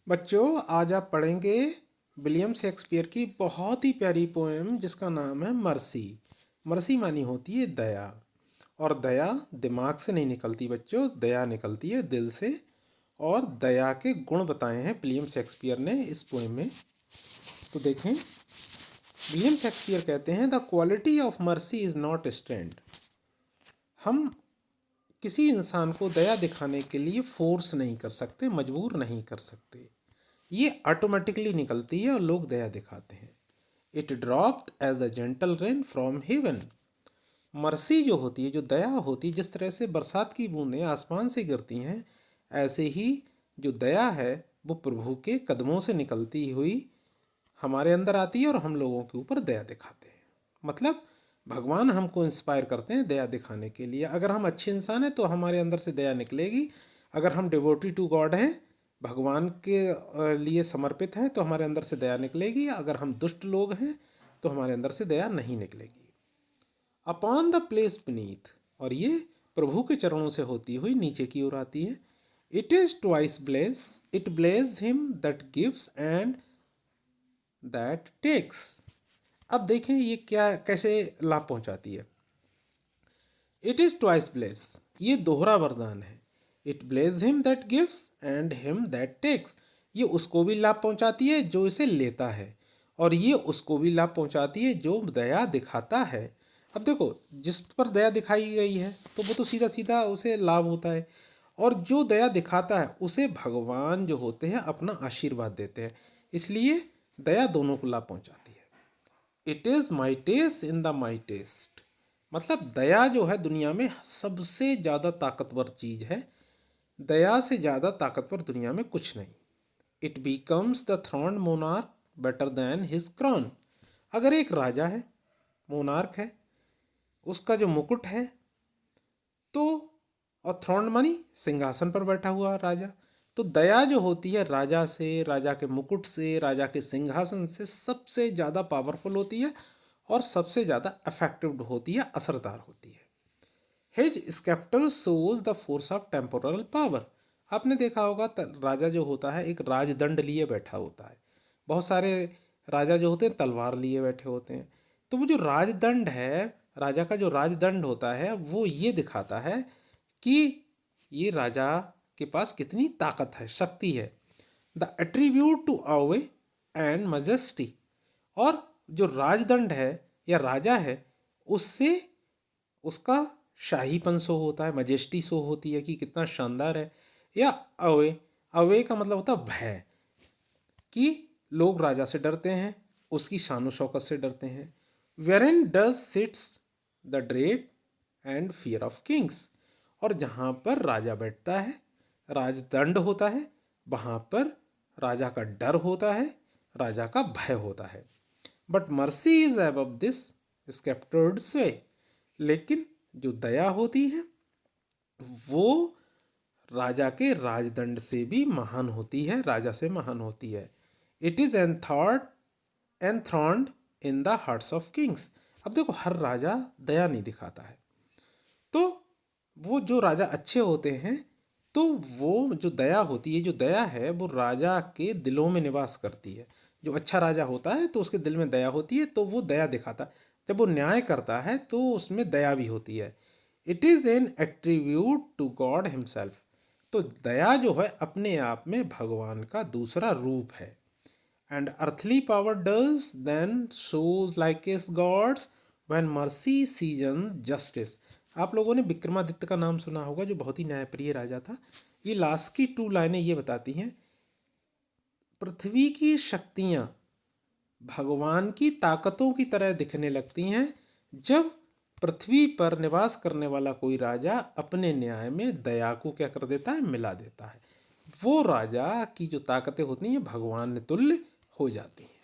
बच्चों, आज आप पढ़ेंगे विलियम शेक्सपियर की बहुत ही प्यारी पोएम जिसका नाम है मर्सी। मर्सी मानी होती है दया। और दया दिमाग से नहीं निकलती बच्चों, दया निकलती है दिल से। और दया के गुण बताए हैं विलियम शेक्सपियर ने इस पोएम में। तो देखें, विलियम शेक्सपियर कहते हैं the quality of mercy is not strength. हम किसी इंसान को दया दिखाने के लिए फोर्स नहीं कर सकते, मजबूर नहीं कर सकते। ये ऑटोमेटिकली निकलती है और लोग दया दिखाते हैं। It dropped as a gentle rain from heaven. Mercy जो होती है, जो दया होती है, जिस तरह से बरसात की बूंदें आसमान से गिरती हैं, ऐसे ही जो दया है वो प्रभु के कदमों से निकलती हुई हमारे अंदर आती है और हम लोगों के ऊपर दया दिखाते हैं। मतलब भगवान हमको इंस्पायर करते हैं दया दिखाने के लिए। अगर हम अच्छे इंसान हैं तो हमारे अंदर से दया निकलेगी। अगर हम डिवोटी टू गॉड हैं, भगवान के लिए समर्पित हैं, तो हमारे अंदर से दया निकलेगी। अगर हम दुष्ट लोग हैं तो हमारे अंदर से दया नहीं निकलेगी। अपॉन द प्लेस बीनीथ, और ये प्रभु के चरणों से होती हुई नीचे की ओर आती है। It is twice bless, it bless him that gives and that takes. अब देखें ये क्या कैसे लाभ पहुंचाती है। इट इज ट्वाइस ब्लेस, ये दोहरा वरदान है। It bless him that gives and him that takes. ये उसको भी लाभ पहुंचाती है जो इसे लेता है, और ये उसको भी लाभ पहुंचाती है जो दया दिखाता है। अब देखो, जिस पर दया दिखाई गई है तो वो तो सीधा सीधा उसे लाभ होता है, और जो दया दिखाता है उसे भगवान जो होते हैं अपना आशीर्वाद देते हैं। इसलिए दया दोनों को लाभ पहुंचाती है। It is my test in the my test. मतलब दया जो है दुनिया में सबसे ज़्यादा ताकतवर चीज़ है। दया से ज़्यादा ताकतवर दुनिया में कुछ नहीं। It becomes the throne monarch better than his crown. अगर एक राजा है, मोनार्क है, उसका जो मुकुट है, तो और थ्रोन मानी सिंहासन पर बैठा हुआ राजा, तो दया जो होती है राजा से, राजा के मुकुट से, राजा के सिंहासन से सबसे ज़्यादा पावरफुल होती है और सबसे ज़्यादा इफेक्टिव होती है, असरदार होती है। His sceptre shows the force of temporal power. आपने देखा होगा राजा जो होता है एक राजदंड लिए बैठा होता है। बहुत सारे राजा जो होते हैं तलवार लिए बैठे होते हैं। तो वो जो राजदंड है, राजा का जो राजदंड होता है, वो ये दिखाता है कि ये राजा के पास कितनी ताकत है, शक्ति है। The attribute to awe and majesty. और जो राजदंड है या राजा है, उससे उसका शाहीपन शो होता है, मजेस्टी शो होती है कि कितना शानदार है। या अवे, अवे का मतलब होता है भय, कि लोग राजा से डरते हैं, उसकी शान शौकत से डरते हैं। Wherein does sits the dread and fear of kings. और जहाँ पर राजा बैठता है, राजदंड होता है, वहाँ पर राजा का डर होता है, राजा का भय होता है। But mercy is above this sceptred sway. लेकिन जो दया होती है वो राजा के राजदंड से भी महान होती है, राजा से महान होती है। It is enthroned in the hearts of kings. अब देखो, हर राजा दया नहीं दिखाता है। तो वो जो राजा अच्छे होते हैं, तो वो जो दया होती है, जो दया है वो राजा के दिलों में निवास करती है। जो अच्छा राजा होता है तो उसके दिल में दया होती है, तो वो दया दिखाता है। जब वो न्याय करता है तो उसमें दया भी होती है। It is an attribute to God himself. तो दया जो है अपने आप में भगवान का दूसरा रूप है। And earthly power does then shows like is God's when mercy season justice. आप लोगों ने विक्रमादित्य का नाम सुना होगा, जो बहुत ही न्यायप्रिय राजा था। ये लास्ट की 2 लाइनें ये बताती हैं, पृथ्वी की शक्तियाँ भगवान की ताकतों की तरह दिखने लगती हैं जब पृथ्वी पर निवास करने वाला कोई राजा अपने न्याय में दया को क्या कर देता है, मिला देता है। वो राजा की जो ताकतें होती हैं भगवान तुल्य हो जाती हैं।